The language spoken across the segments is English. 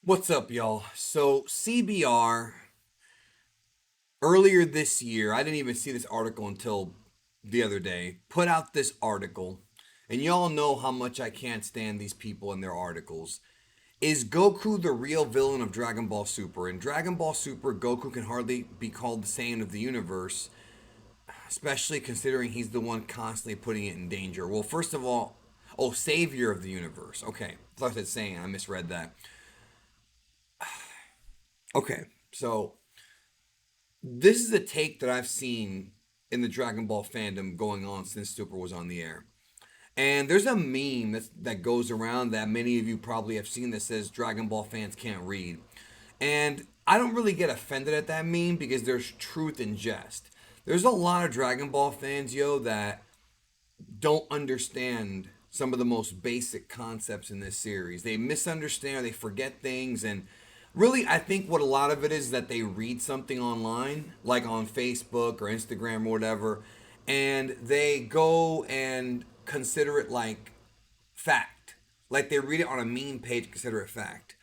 What's up, y'all? So, CBR earlier this year, I didn't even see this article until the other day, put out this article, and y'all know how much I can't stand these people and their articles. Is Goku the real villain of Dragon Ball Super? In Dragon Ball Super, Goku can hardly be called the Saiyan of the universe, especially considering he's the one constantly putting it in danger. Well, first of all, oh, Savior of the universe. Okay, I thought I said Saiyan, I misread that. Okay, so this is a take that I've seen in the Dragon Ball fandom going on since Super was on the air. And there's a meme that goes around that many of you probably have seen that says Dragon Ball fans can't read. And I don't really get offended at that meme because there's truth in jest. There's a lot of Dragon Ball fans, yo, that don't understand some of the most basic concepts in this series. They misunderstand or they forget things. And really, I think what a lot of it is that they read something online, like on Facebook or Instagram or whatever, and they go and consider it like fact. Like they read it on a meme page, consider it fact.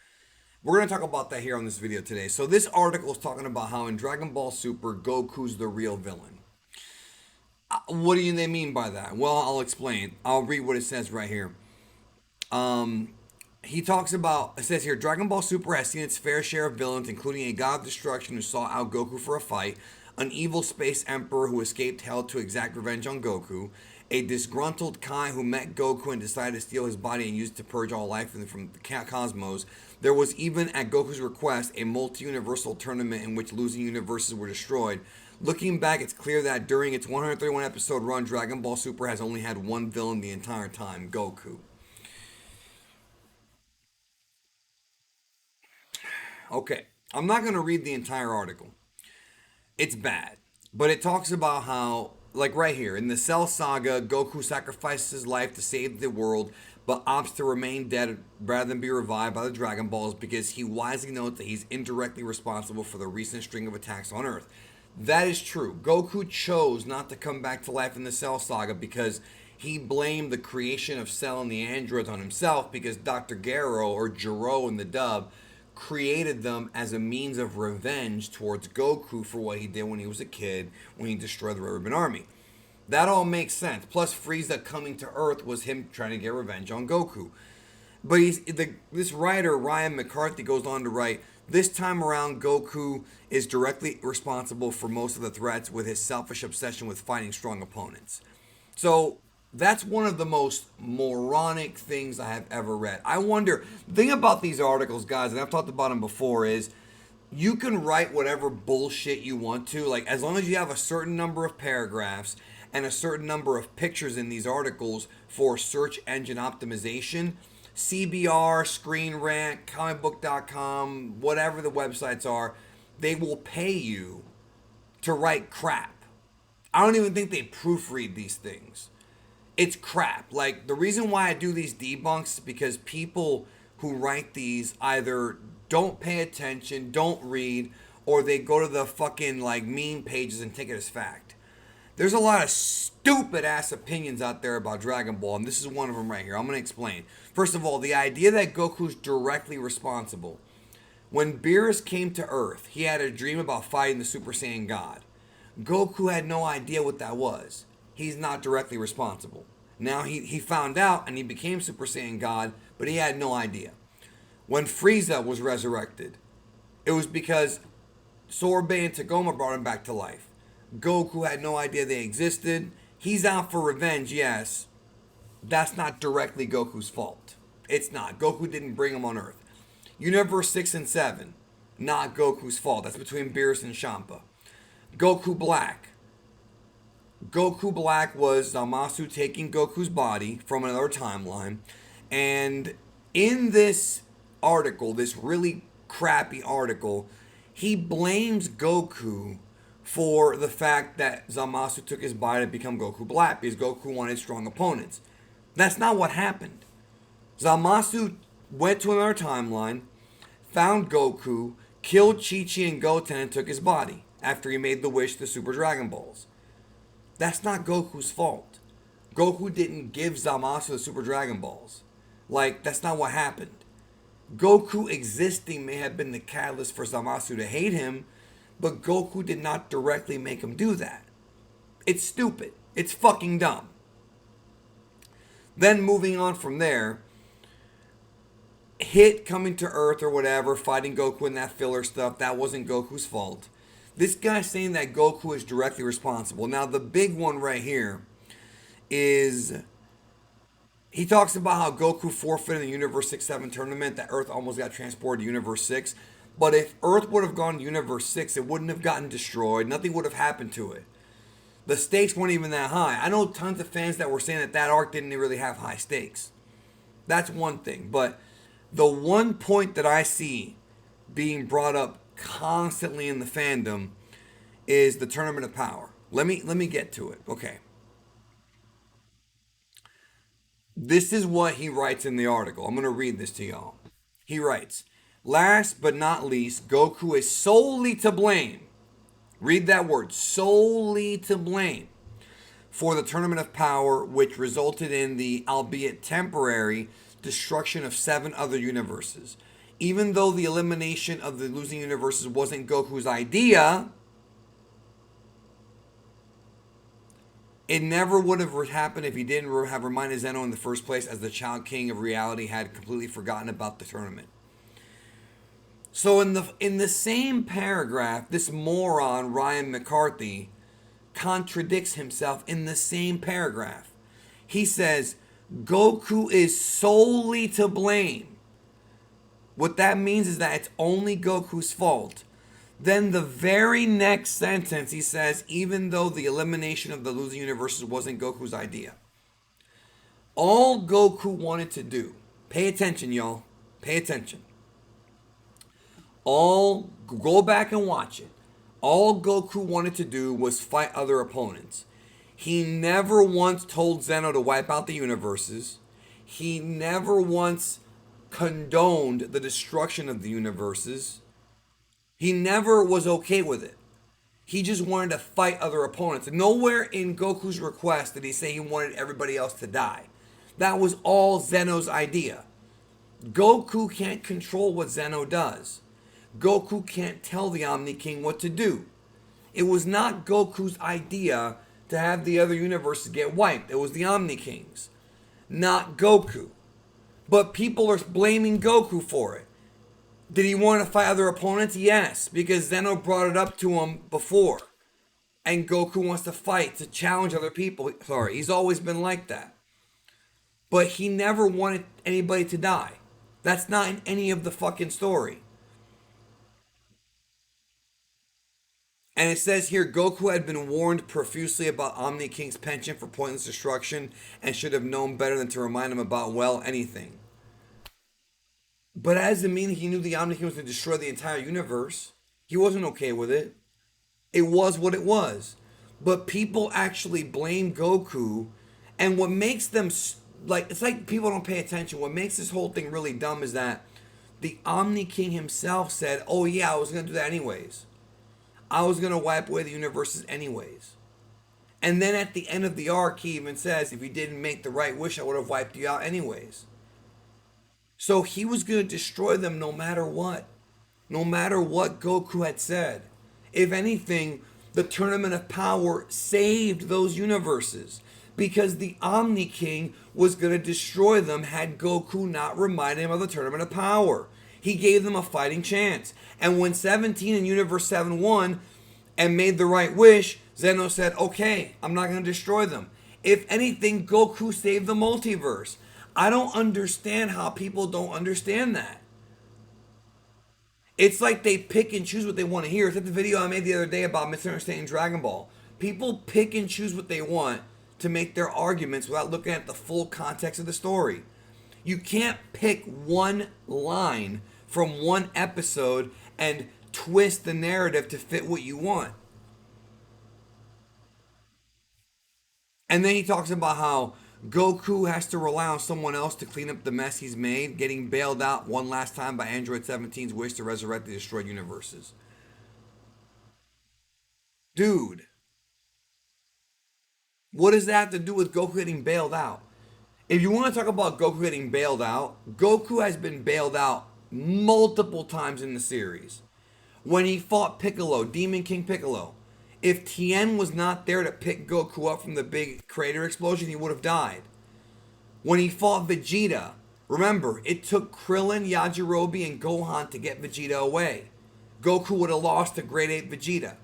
We're going to talk about that here on this video today. So, this article is talking about how in Dragon Ball Super, Goku's the real villain. What do they mean by that? Well, I'll explain. I'll read what it says right here. Um, he talks about, it says here, Dragon Ball Super has seen its fair share of villains, including a god of destruction who sought out Goku for a fight, an evil space emperor who escaped hell to exact revenge on Goku, a disgruntled Kai who met Goku and decided to steal his body and use it to purge all life from the cosmos. There was even, at Goku's request, a multi-universal tournament in which losing universes were destroyed. Looking back, it's clear that during its 131 episode run, Dragon Ball Super has only had one villain the entire time, Goku. Okay, I'm not going to read the entire article. It's bad. But it talks about how, like right here, in the Cell Saga, Goku sacrifices his life to save the world, but opts to remain dead rather than be revived by the Dragon Balls because he wisely knows that he's indirectly responsible for the recent string of attacks on Earth. That is true. Goku chose not to come back to life in the Cell Saga because he blamed the creation of Cell and the androids on himself because Dr. Garo, or Jiro in the dub, created them as a means of revenge towards Goku for what he did when he was a kid when he destroyed the Red Ribbon Army. That all makes sense. Plus, Frieza coming to Earth was him trying to get revenge on Goku. But this writer, Ryan McCarthy, goes on to write, this time around, Goku is directly responsible for most of the threats with his selfish obsession with fighting strong opponents. So that's one of the most moronic things I have ever read. I wonder, the thing about these articles, guys, and I've talked about them before, is you can write whatever bullshit you want to. Like, as long as you have a certain number of paragraphs and a certain number of pictures in these articles for search engine optimization, CBR, Screen Rant, comicbook.com, whatever the websites are, they will pay you to write crap. I don't even think they proofread these things. It's crap. Like, the reason why I do these debunks is because people who write these either don't pay attention, don't read, or they go to the fucking like meme pages and take it as fact. There's a lot of stupid ass opinions out there about Dragon Ball, and this is one of them right here. I'm going to explain. First of all, the idea that Goku's directly responsible. When Beerus came to Earth, he had a dream about fighting the Super Saiyan God. Goku had no idea what that was. He's not directly responsible. Now he found out and he became Super Saiyan God, but he had no idea. When Frieza was resurrected, it was because Sorbet and Tagoma brought him back to life. Goku had no idea they existed. He's out for revenge, yes. That's not directly Goku's fault. It's not. Goku didn't bring him on Earth. Universe 6 and 7, not Goku's fault. That's between Beerus and Champa. Goku Black. Goku Black was Zamasu taking Goku's body from another timeline. And in this article, this really crappy article, he blames Goku for the fact that Zamasu took his body to become Goku Black because Goku wanted strong opponents. That's not what happened. Zamasu went to another timeline, found Goku, killed Chi-Chi and Goten, and took his body after he made the wish to Super Dragon Balls. That's not Goku's fault. Goku didn't give Zamasu the Super Dragon Balls. Like, that's not what happened. Goku existing may have been the catalyst for Zamasu to hate him, but Goku did not directly make him do that. It's stupid. It's fucking dumb. Then moving on from there, Hit coming to Earth or whatever, fighting Goku and that filler stuff, that wasn't Goku's fault. This guy's saying that Goku is directly responsible. Now, the big one right here is he talks about how Goku forfeited the Universe 6-7 tournament, that Earth almost got transported to Universe 6. But if Earth would have gone to Universe 6, it wouldn't have gotten destroyed. Nothing would have happened to it. The stakes weren't even that high. I know tons of fans that were saying that that arc didn't really have high stakes. That's one thing. But the one point that I see being brought up constantly in the fandom is the Tournament of Power. Let me get to it. Okay. This is what he writes in the article. I'm going to read this to y'all. He writes, last but not least, Goku is solely to blame. Read that word, solely to blame for the Tournament of Power, which resulted in the, albeit temporary, destruction of 7 other universes. Even though the elimination of the losing universes wasn't Goku's idea, it never would have happened if he didn't have reminded Zeno in the first place, as the Child King of reality had completely forgotten about the tournament. So in the same paragraph, this moron, Ryan McCarthy, contradicts himself in the same paragraph. He says, Goku is solely to blame. What that means is that it's only Goku's fault. Then the very next sentence, he says, even though the elimination of the losing universes wasn't Goku's idea. All Goku wanted to do, pay attention, y'all, pay attention. Go back and watch it. All Goku wanted to do was fight other opponents. He never once told Zeno to wipe out the universes. He never once condoned the destruction of the universes. He never was okay with it. He just wanted to fight other opponents. Nowhere in Goku's request did he say he wanted everybody else to die. That was all Zeno's idea. Goku can't control what Zeno does. Goku can't tell the Omni King what to do. It was not Goku's idea to have the other universes get wiped. It was the Omni Kings, not Goku. But people are blaming Goku for it. Did he want to fight other opponents? Yes, because Zeno brought it up to him before. And Goku wants to fight, to challenge other people. Sorry, he's always been like that. But he never wanted anybody to die. That's not in any of the fucking story. And it says here, Goku had been warned profusely about Omni King's penchant for pointless destruction and should have known better than to remind him about, well, anything. But that doesn't mean he knew the Omni King was going to destroy the entire universe. He wasn't okay with it. It was what it was. But people actually blame Goku. And what makes them, it's like people don't pay attention. What makes this whole thing really dumb is that the Omni King himself said, oh yeah, I was going to do that anyways. I was going to wipe away the universes anyways. And then at the end of the arc, he even says, if you didn't make the right wish, I would have wiped you out anyways. So he was going to destroy them no matter what. No matter what Goku had said. If anything, the Tournament of Power saved those universes. Because the Omni King was going to destroy them had Goku not reminded him of the Tournament of Power. He gave them a fighting chance. And when 17 in Universe 7 won and made the right wish, Zeno said, okay, I'm not going to destroy them. If anything, Goku saved the multiverse. I don't understand how people don't understand that. It's like they pick and choose what they want to hear. It's like the video I made the other day about misunderstanding Dragon Ball. People pick and choose what they want to make their arguments without looking at the full context of the story. You can't pick one line from one episode and twist the narrative to fit what you want. And then he talks about how Goku has to rely on someone else to clean up the mess he's made, getting bailed out one last time by Android 17's wish to resurrect the destroyed universes. Dude, what does that have to do with Goku getting bailed out? If you want to talk about Goku getting bailed out, Goku has been bailed out multiple times in the series. When he fought Piccolo, Demon King Piccolo, if Tien was not there to pick Goku up from the big crater explosion, he would have died. When he fought Vegeta, remember, it took Krillin, Yajirobe, and Gohan to get Vegeta away. Goku would have lost to Grade 8 Vegeta.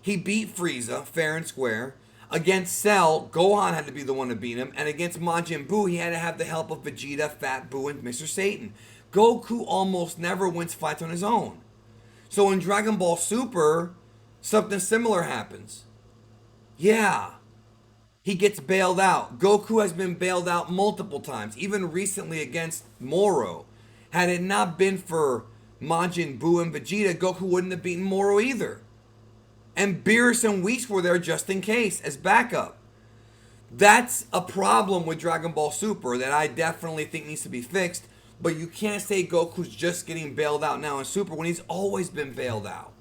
He beat Frieza, fair and square. Against Cell, Gohan had to be the one to beat him. And against Majin Buu, he had to have the help of Vegeta, Fat Buu, and Mr. Satan. Goku almost never wins fights on his own. So in Dragon Ball Super, something similar happens. Yeah, he gets bailed out. Goku has been bailed out multiple times, even recently against Moro. Had it not been for Majin Buu and Vegeta, Goku wouldn't have beaten Moro either. And Beerus and Whis were there just in case, as backup. That's a problem with Dragon Ball Super that I definitely think needs to be fixed. But you can't say Goku's just getting bailed out now in Super when he's always been bailed out.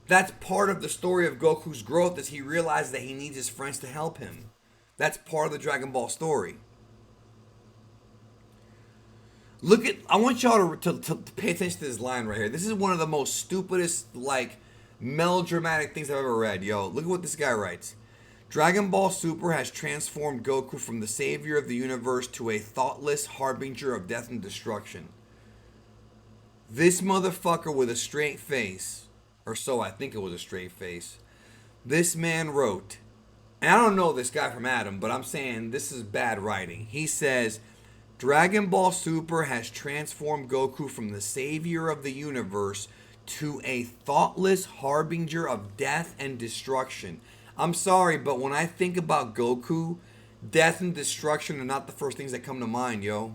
That's part of the story of Goku's growth, is he realized that he needs his friends to help him. That's part of the Dragon Ball story. I want y'all to pay attention to this line right here. This is one of the most stupidest, melodramatic things I've ever read. Yo, look at what this guy writes. Dragon Ball Super has transformed Goku from the savior of the universe to a thoughtless harbinger of death and destruction. This motherfucker with a straight face, or so I think it was a straight face, this man wrote, and I don't know this guy from Adam, but I'm saying this is bad writing. He says, Dragon Ball Super has transformed Goku from the savior of the universe to a thoughtless harbinger of death and destruction. I'm sorry, but when I think about Goku, death and destruction are not the first things that come to mind, yo.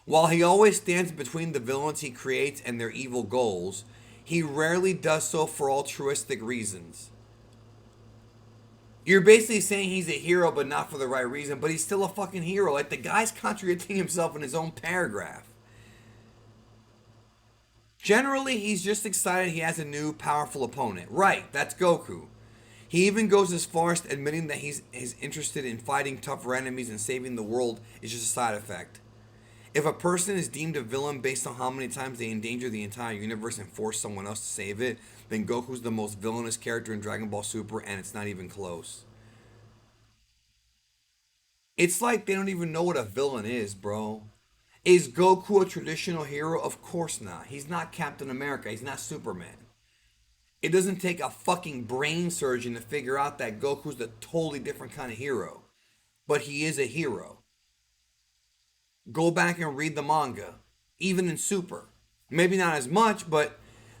While he always stands between the villains he creates and their evil goals, he rarely does so for altruistic reasons. You're basically saying he's a hero but not for the right reason, but he's still a fucking hero. Like, the guy's contradicting himself in his own paragraph. Generally, he's just excited he has a new, powerful opponent. Right, that's Goku. He even goes as far as admitting that he's interested in fighting tougher enemies and saving the world is just a side effect. If a person is deemed a villain based on how many times they endanger the entire universe and force someone else to save it, then Goku's the most villainous character in Dragon Ball Super, and it's not even close. It's like they don't even know what a villain is, bro. Is Goku a traditional hero? Of course not. He's not Captain America. He's not Superman. It doesn't take a fucking brain surgeon to figure out that Goku's a totally different kind of hero. But he is a hero. Go back and read the manga. Even in Super. Maybe not as much, but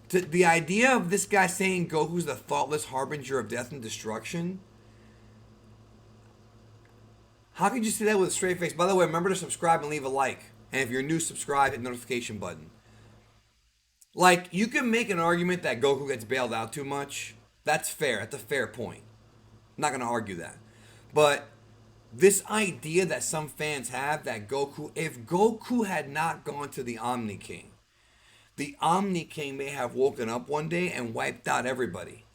the idea of this guy saying Goku's the thoughtless harbinger of death and destruction. How could you say that with a straight face? By the way, remember to subscribe and leave a like. And if you're new, subscribe, hit the notification button. Like, you can make an argument that Goku gets bailed out too much. That's fair. That's a fair point. I'm not going to argue that. But this idea that some fans have that Goku, if Goku had not gone to the Omni King may have woken up one day and wiped out everybody.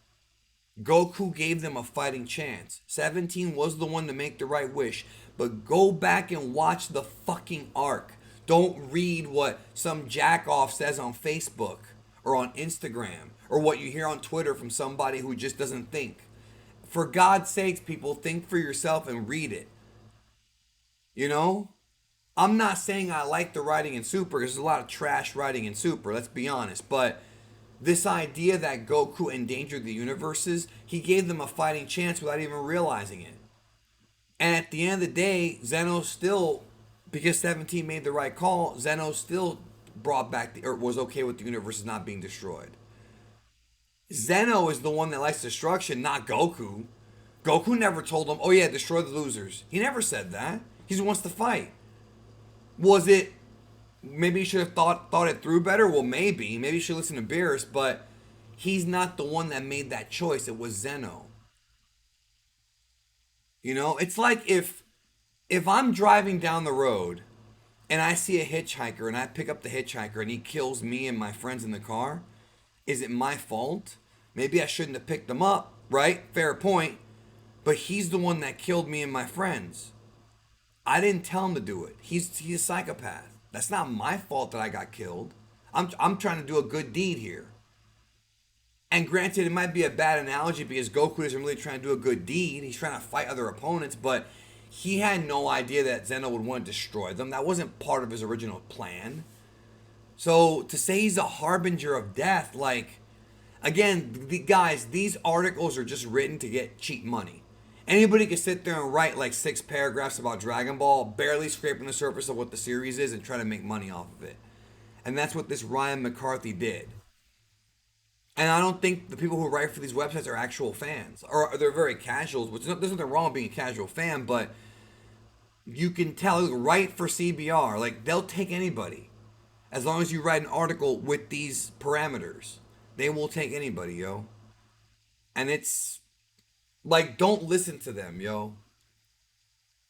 Goku gave them a fighting chance. 17 was the one to make the right wish. But go back and watch the fucking arc. Don't read what some jack-off says on Facebook or on Instagram or what you hear on Twitter from somebody who just doesn't think. For God's sakes, people, think for yourself and read it. You know? I'm not saying I like the writing in Super, because there's a lot of trash writing in Super, let's be honest. But this idea that Goku endangered the universes, he gave them a fighting chance without even realizing it. And at the end of the day, Zeno still, because 17 made the right call, Zeno still brought back, or was okay with the universes not being destroyed. Zeno is the one that likes destruction, not Goku. Goku never told him, oh yeah, destroy the losers. He never said that. He just wants to fight. Was it, maybe he should have thought it through better? Well, maybe. Maybe he should listen to Beerus, but he's not the one that made that choice. It was Zeno. You know, it's like if I'm driving down the road and I see a hitchhiker and I pick up the hitchhiker and he kills me and my friends in the car, is it my fault? Maybe I shouldn't have picked him up, right? Fair point. But he's the one that killed me and my friends. I didn't tell him to do it. He's a psychopath. That's not my fault that I got killed. I'm trying to do a good deed here. And granted, it might be a bad analogy because Goku isn't really trying to do a good deed. He's trying to fight other opponents, but he had no idea that Zeno would want to destroy them. That wasn't part of his original plan. So to say he's a harbinger of death, like, again, guys, these articles are just written to get cheap money. Anybody can sit there and write like 6 paragraphs about Dragon Ball, barely scraping the surface of what the series is and try to make money off of it. And that's what this Ryan McCarthy did. And I don't think the people who write for these websites are actual fans, or they're very casual. Which there's nothing wrong with being a casual fan, but you can tell, write for CBR, like they'll take anybody as long as you write an article with these parameters. They will take anybody, yo. And it's like, don't listen to them, yo.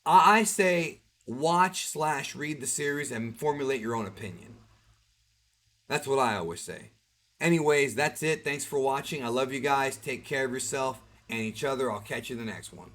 I say watch/read the series and formulate your own opinion. That's what I always say. Anyways, that's it. Thanks for watching. I love you guys. Take care of yourself and each other. I'll catch you in the next one.